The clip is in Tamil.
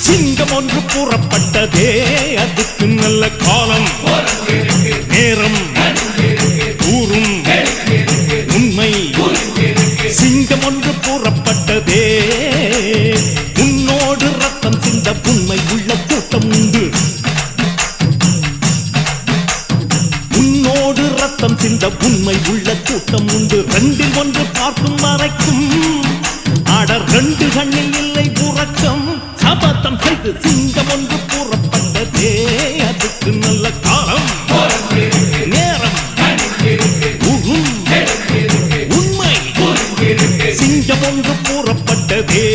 சிங்கம் ஒன்று கூறப்பட்டதே அதுக்கு நல்ல காலம் நேரம் கூறும் உண்மை சிங்கம் ஒன்று கூறப்பட்டதே உன்னோடு ரத்தம் சிந்த உண்மை உள்ள கூட்டம் உண்டு உன்னோடு ரத்தம் சிந்த உண்மை உள்ள கூட்டம் உண்டு ரெண்டில் ஒன்று பார்க்கும் வரைக்கும் ஆடர் ரெண்டு கண்ணில் இல்லை உறக்கம் சபதம் செய்து சிங்கம் ஒன்று கூறப்பட்டதே அதுக்கு நல்ல காலம் நேரம் உண்மை சிங்கம் ஒன்று கூறப்பட்டதே